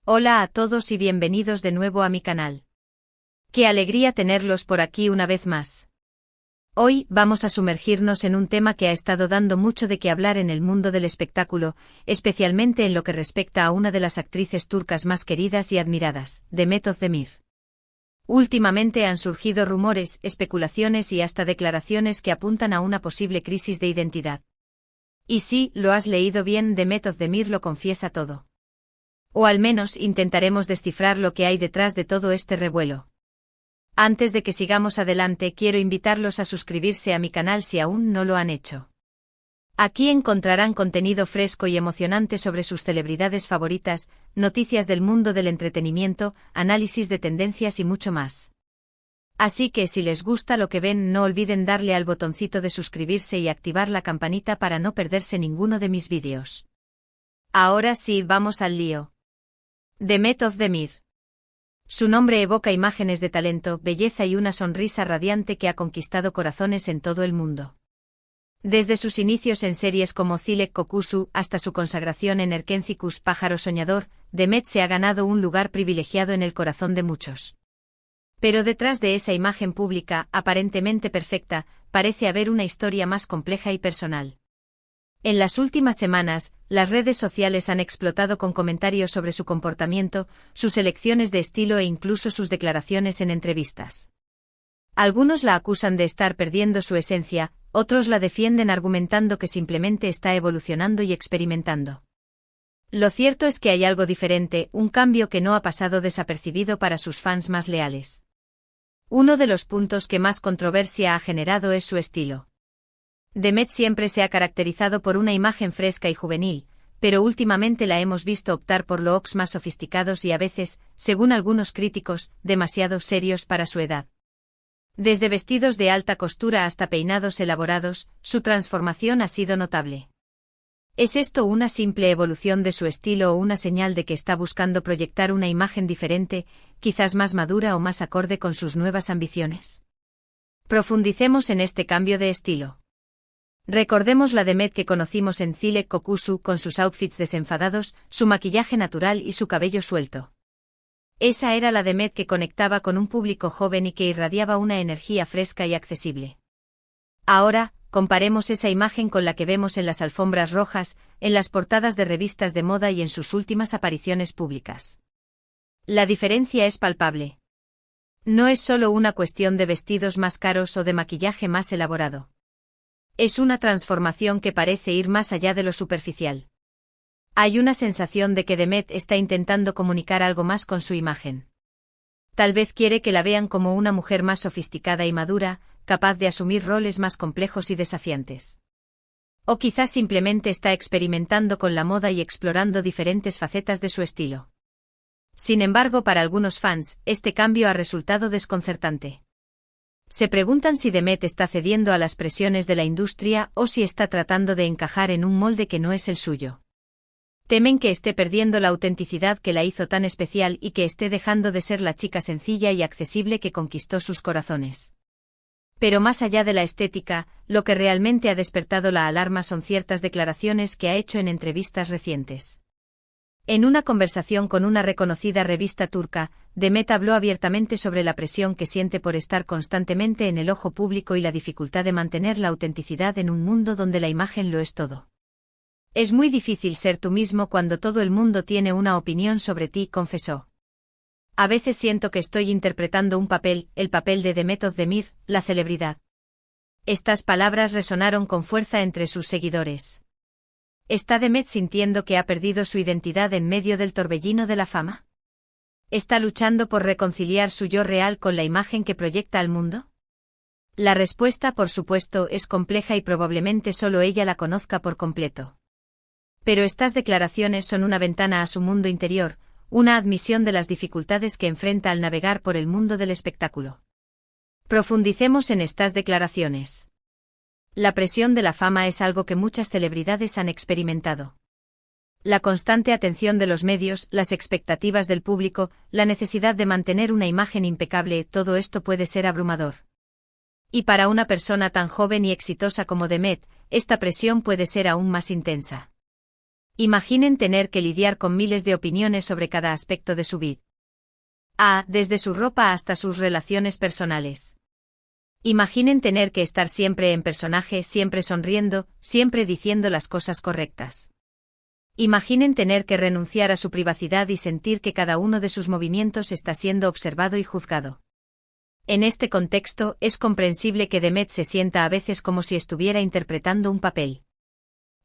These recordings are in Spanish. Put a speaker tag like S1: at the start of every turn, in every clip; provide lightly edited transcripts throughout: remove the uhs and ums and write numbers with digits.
S1: Hola a todos y bienvenidos de nuevo a mi canal. Qué alegría tenerlos por aquí una vez más. Hoy vamos a sumergirnos en un tema que ha estado dando mucho de qué hablar en el mundo del espectáculo, especialmente en lo que respecta a una de las actrices turcas más queridas y admiradas, Demet Özdemir. Últimamente han surgido rumores, especulaciones y hasta declaraciones que apuntan a una posible crisis de identidad. Y sí, lo has leído bien, Demet Özdemir lo confiesa todo. O al menos intentaremos descifrar lo que hay detrás de todo este revuelo. Antes de que sigamos adelante, quiero invitarlos a suscribirse a mi canal si aún no lo han hecho. Aquí encontrarán contenido fresco y emocionante sobre sus celebridades favoritas, noticias del mundo del entretenimiento, análisis de tendencias y mucho más. Así que si les gusta lo que ven, no olviden darle al botoncito de suscribirse y activar la campanita para no perderse ninguno de mis vídeos. Ahora sí, vamos al lío. Demet Özdemir. Su nombre evoca imágenes de talento, belleza y una sonrisa radiante que ha conquistado corazones en todo el mundo. Desde sus inicios en series como Zilek Kokusu hasta su consagración en Erkencikus Pájaro Soñador, Demet se ha ganado un lugar privilegiado en el corazón de muchos. Pero detrás de esa imagen pública, aparentemente perfecta, parece haber una historia más compleja y personal. En las últimas semanas, las redes sociales han explotado con comentarios sobre su comportamiento, sus elecciones de estilo e incluso sus declaraciones en entrevistas. Algunos la acusan de estar perdiendo su esencia, otros la defienden argumentando que simplemente está evolucionando y experimentando. Lo cierto es que hay algo diferente, un cambio que no ha pasado desapercibido para sus fans más leales. Uno de los puntos que más controversia ha generado es su estilo. Demet siempre se ha caracterizado por una imagen fresca y juvenil, pero últimamente la hemos visto optar por looks más sofisticados y a veces, según algunos críticos, demasiado serios para su edad. Desde vestidos de alta costura hasta peinados elaborados, su transformación ha sido notable. ¿Es esto una simple evolución de su estilo o una señal de que está buscando proyectar una imagen diferente, quizás más madura o más acorde con sus nuevas ambiciones? Profundicemos en este cambio de estilo. Recordemos la Demet que conocimos en Zilek Kokusu con sus outfits desenfadados, su maquillaje natural y su cabello suelto. Esa era la Demet que conectaba con un público joven y que irradiaba una energía fresca y accesible. Ahora, comparemos esa imagen con la que vemos en las alfombras rojas, en las portadas de revistas de moda y en sus últimas apariciones públicas. La diferencia es palpable. No es solo una cuestión de vestidos más caros o de maquillaje más elaborado. Es una transformación que parece ir más allá de lo superficial. Hay una sensación de que Demet está intentando comunicar algo más con su imagen. Tal vez quiere que la vean como una mujer más sofisticada y madura, capaz de asumir roles más complejos y desafiantes. O quizás simplemente está experimentando con la moda y explorando diferentes facetas de su estilo. Sin embargo, para algunos fans, este cambio ha resultado desconcertante. Se preguntan si Demet está cediendo a las presiones de la industria o si está tratando de encajar en un molde que no es el suyo. Temen que esté perdiendo la autenticidad que la hizo tan especial y que esté dejando de ser la chica sencilla y accesible que conquistó sus corazones. Pero más allá de la estética, lo que realmente ha despertado la alarma son ciertas declaraciones que ha hecho en entrevistas recientes. En una conversación con una reconocida revista turca, Demet habló abiertamente sobre la presión que siente por estar constantemente en el ojo público y la dificultad de mantener la autenticidad en un mundo donde la imagen lo es todo. Es muy difícil ser tú mismo cuando todo el mundo tiene una opinión sobre ti, confesó. A veces siento que estoy interpretando un papel, el papel de Demet Özdemir, la celebridad. Estas palabras resonaron con fuerza entre sus seguidores. ¿Está Demet sintiendo que ha perdido su identidad en medio del torbellino de la fama? ¿Está luchando por reconciliar su yo real con la imagen que proyecta al mundo? La respuesta, por supuesto, es compleja y probablemente solo ella la conozca por completo. Pero estas declaraciones son una ventana a su mundo interior, una admisión de las dificultades que enfrenta al navegar por el mundo del espectáculo. Profundicemos en estas declaraciones. La presión de la fama es algo que muchas celebridades han experimentado. La constante atención de los medios, las expectativas del público, la necesidad de mantener una imagen impecable, todo esto puede ser abrumador. Y para una persona tan joven y exitosa como Demet, esta presión puede ser aún más intensa. Imaginen tener que lidiar con miles de opiniones sobre cada aspecto de su vida. Desde su ropa hasta sus relaciones personales. Imaginen tener que estar siempre en personaje, siempre sonriendo, siempre diciendo las cosas correctas. Imaginen tener que renunciar a su privacidad y sentir que cada uno de sus movimientos está siendo observado y juzgado. En este contexto, es comprensible que Demet se sienta a veces como si estuviera interpretando un papel.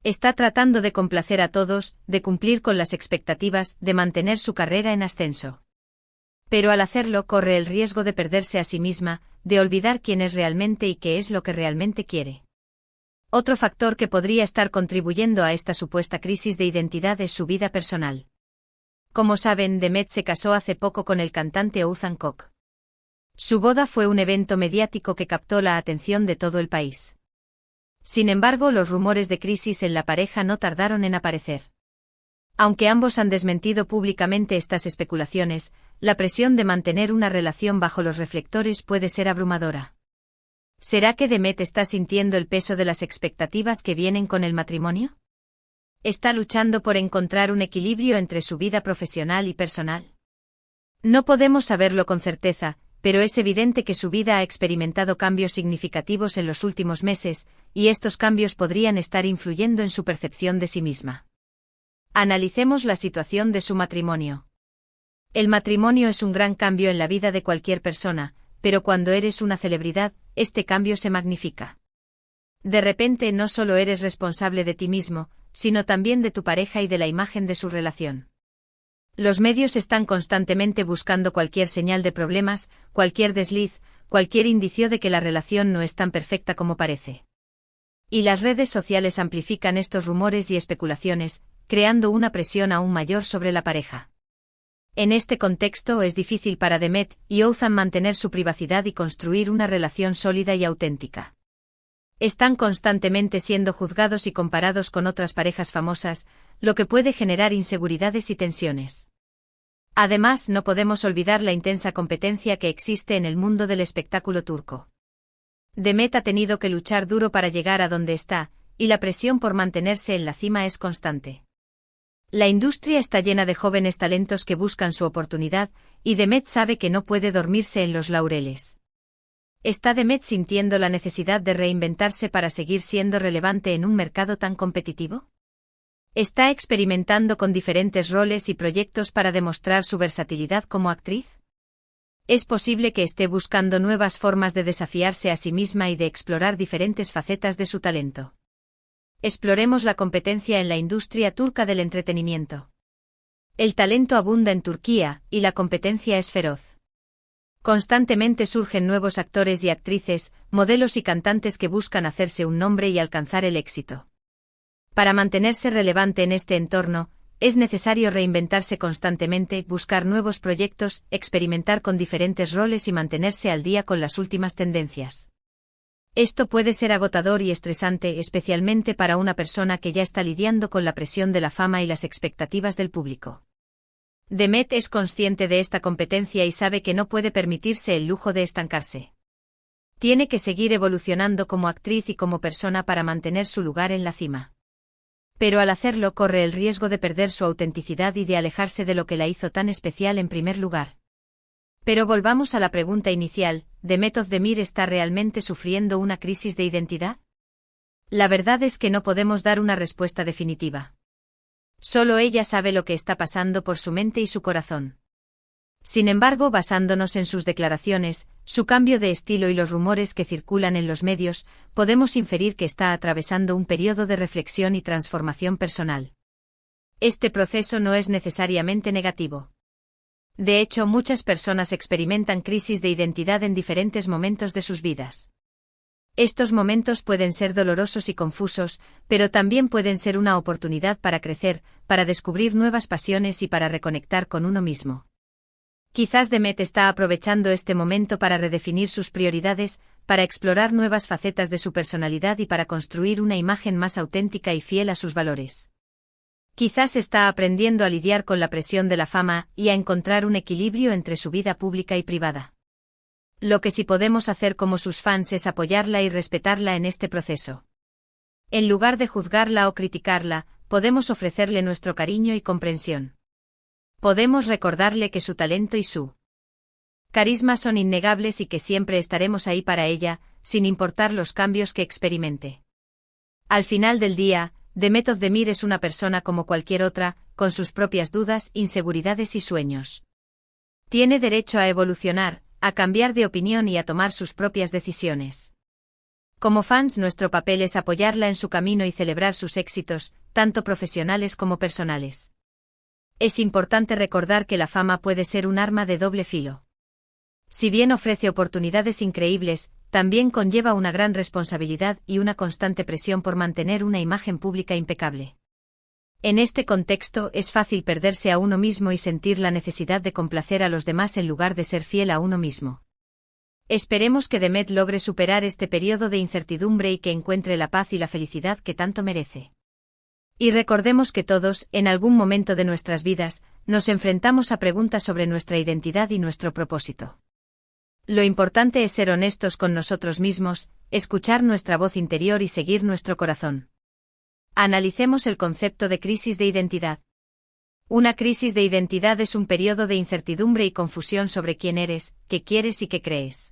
S1: Está tratando de complacer a todos, de cumplir con las expectativas, de mantener su carrera en ascenso. Pero al hacerlo corre el riesgo de perderse a sí misma, de olvidar quién es realmente y qué es lo que realmente quiere. Otro factor que podría estar contribuyendo a esta supuesta crisis de identidad es su vida personal. Como saben, Demet se casó hace poco con el cantante Ouzhan Koc. Su boda fue un evento mediático que captó la atención de todo el país. Sin embargo, los rumores de crisis en la pareja no tardaron en aparecer. Aunque ambos han desmentido públicamente estas especulaciones, la presión de mantener una relación bajo los reflectores puede ser abrumadora. ¿Será que Demet está sintiendo el peso de las expectativas que vienen con el matrimonio? ¿Está luchando por encontrar un equilibrio entre su vida profesional y personal? No podemos saberlo con certeza, pero es evidente que su vida ha experimentado cambios significativos en los últimos meses, y estos cambios podrían estar influyendo en su percepción de sí misma. Analicemos la situación de su matrimonio. El matrimonio es un gran cambio en la vida de cualquier persona, pero cuando eres una celebridad, este cambio se magnifica. De repente no solo eres responsable de ti mismo, sino también de tu pareja y de la imagen de su relación. Los medios están constantemente buscando cualquier señal de problemas, cualquier desliz, cualquier indicio de que la relación no es tan perfecta como parece. Y las redes sociales amplifican estos rumores y especulaciones, creando una presión aún mayor sobre la pareja. En este contexto es difícil para Demet y Ouzhan mantener su privacidad y construir una relación sólida y auténtica. Están constantemente siendo juzgados y comparados con otras parejas famosas, lo que puede generar inseguridades y tensiones. Además, no podemos olvidar la intensa competencia que existe en el mundo del espectáculo turco. Demet ha tenido que luchar duro para llegar a donde está, y la presión por mantenerse en la cima es constante. La industria está llena de jóvenes talentos que buscan su oportunidad, y Demet sabe que no puede dormirse en los laureles. ¿Está Demet sintiendo la necesidad de reinventarse para seguir siendo relevante en un mercado tan competitivo? ¿Está experimentando con diferentes roles y proyectos para demostrar su versatilidad como actriz? Es posible que esté buscando nuevas formas de desafiarse a sí misma y de explorar diferentes facetas de su talento. Exploremos la competencia en la industria turca del entretenimiento. El talento abunda en Turquía, y la competencia es feroz. Constantemente surgen nuevos actores y actrices, modelos y cantantes que buscan hacerse un nombre y alcanzar el éxito. Para mantenerse relevante en este entorno, es necesario reinventarse constantemente, buscar nuevos proyectos, experimentar con diferentes roles y mantenerse al día con las últimas tendencias. Esto puede ser agotador y estresante, especialmente para una persona que ya está lidiando con la presión de la fama y las expectativas del público. Demet es consciente de esta competencia y sabe que no puede permitirse el lujo de estancarse. Tiene que seguir evolucionando como actriz y como persona para mantener su lugar en la cima. Pero al hacerlo corre el riesgo de perder su autenticidad y de alejarse de lo que la hizo tan especial en primer lugar. Pero volvamos a la pregunta inicial, ¿Demet Özdemir está realmente sufriendo una crisis de identidad? La verdad es que no podemos dar una respuesta definitiva. Solo ella sabe lo que está pasando por su mente y su corazón. Sin embargo, basándonos en sus declaraciones, su cambio de estilo y los rumores que circulan en los medios, podemos inferir que está atravesando un periodo de reflexión y transformación personal. Este proceso no es necesariamente negativo. De hecho, muchas personas experimentan crisis de identidad en diferentes momentos de sus vidas. Estos momentos pueden ser dolorosos y confusos, pero también pueden ser una oportunidad para crecer, para descubrir nuevas pasiones y para reconectar con uno mismo. Quizás Demet está aprovechando este momento para redefinir sus prioridades, para explorar nuevas facetas de su personalidad y para construir una imagen más auténtica y fiel a sus valores. Quizás está aprendiendo a lidiar con la presión de la fama y a encontrar un equilibrio entre su vida pública y privada. Lo que sí podemos hacer como sus fans es apoyarla y respetarla en este proceso. En lugar de juzgarla o criticarla, podemos ofrecerle nuestro cariño y comprensión. Podemos recordarle que su talento y su carisma son innegables y que siempre estaremos ahí para ella, sin importar los cambios que experimente. Al final del día, Demet Özdemir es una persona como cualquier otra, con sus propias dudas, inseguridades y sueños. Tiene derecho a evolucionar, a cambiar de opinión y a tomar sus propias decisiones. Como fans, nuestro papel es apoyarla en su camino y celebrar sus éxitos, tanto profesionales como personales. Es importante recordar que la fama puede ser un arma de doble filo. Si bien ofrece oportunidades increíbles, también conlleva una gran responsabilidad y una constante presión por mantener una imagen pública impecable. En este contexto es fácil perderse a uno mismo y sentir la necesidad de complacer a los demás en lugar de ser fiel a uno mismo. Esperemos que Demet logre superar este periodo de incertidumbre y que encuentre la paz y la felicidad que tanto merece. Y recordemos que todos, en algún momento de nuestras vidas, nos enfrentamos a preguntas sobre nuestra identidad y nuestro propósito. Lo importante es ser honestos con nosotros mismos, escuchar nuestra voz interior y seguir nuestro corazón. Analicemos el concepto de crisis de identidad. Una crisis de identidad es un periodo de incertidumbre y confusión sobre quién eres, qué quieres y qué crees.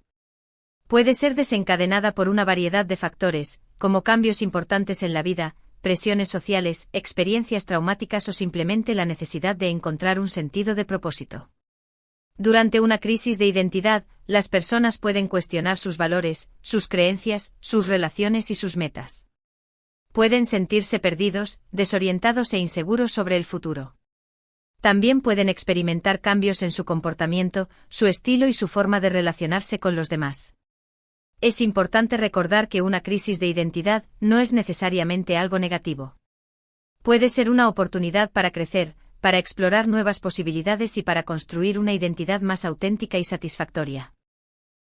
S1: Puede ser desencadenada por una variedad de factores, como cambios importantes en la vida, presiones sociales, experiencias traumáticas o simplemente la necesidad de encontrar un sentido de propósito. Durante una crisis de identidad, las personas pueden cuestionar sus valores, sus creencias, sus relaciones y sus metas. Pueden sentirse perdidos, desorientados e inseguros sobre el futuro. También pueden experimentar cambios en su comportamiento, su estilo y su forma de relacionarse con los demás. Es importante recordar que una crisis de identidad no es necesariamente algo negativo. Puede ser una oportunidad para crecer, para explorar nuevas posibilidades y para construir una identidad más auténtica y satisfactoria.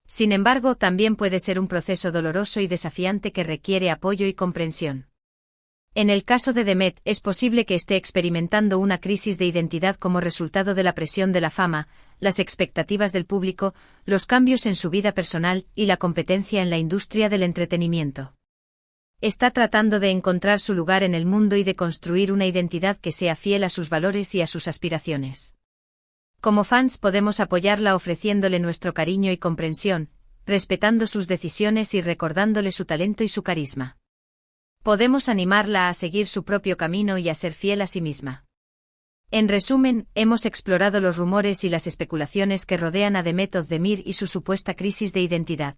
S1: Sin embargo, también puede ser un proceso doloroso y desafiante que requiere apoyo y comprensión. En el caso de Demet, es posible que esté experimentando una crisis de identidad como resultado de la presión de la fama, las expectativas del público, los cambios en su vida personal y la competencia en la industria del entretenimiento. Está tratando de encontrar su lugar en el mundo y de construir una identidad que sea fiel a sus valores y a sus aspiraciones. Como fans podemos apoyarla ofreciéndole nuestro cariño y comprensión, respetando sus decisiones y recordándole su talento y su carisma. Podemos animarla a seguir su propio camino y a ser fiel a sí misma. En resumen, hemos explorado los rumores y las especulaciones que rodean a Demet Özdemir y su supuesta crisis de identidad.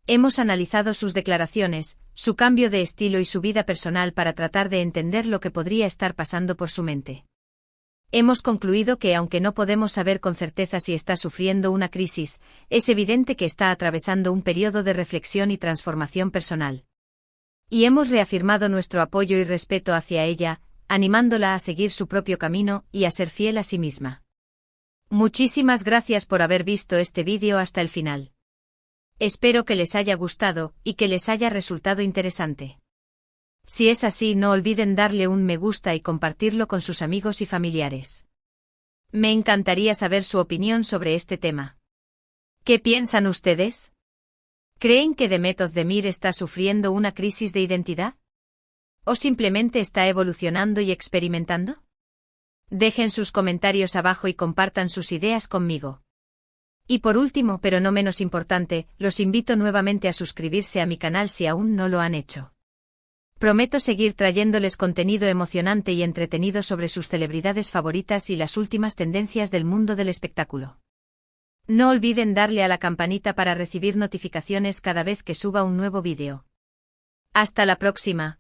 S1: Hemos analizado sus declaraciones, su cambio de estilo y su vida personal para tratar de entender lo que podría estar pasando por su mente. Hemos concluido que aunque no podemos saber con certeza si está sufriendo una crisis, es evidente que está atravesando un periodo de reflexión y transformación personal. Y hemos reafirmado nuestro apoyo y respeto hacia ella, animándola a seguir su propio camino y a ser fiel a sí misma. Muchísimas gracias por haber visto este vídeo hasta el final. Espero que les haya gustado y que les haya resultado interesante. Si es así, no olviden darle un me gusta y compartirlo con sus amigos y familiares. Me encantaría saber su opinión sobre este tema. ¿Qué piensan ustedes? ¿Creen que Demet Özdemir está sufriendo una crisis de identidad? ¿O simplemente está evolucionando y experimentando? Dejen sus comentarios abajo y compartan sus ideas conmigo. Y por último, pero no menos importante, los invito nuevamente a suscribirse a mi canal si aún no lo han hecho. Prometo seguir trayéndoles contenido emocionante y entretenido sobre sus celebridades favoritas y las últimas tendencias del mundo del espectáculo. No olviden darle a la campanita para recibir notificaciones cada vez que suba un nuevo vídeo. Hasta la próxima.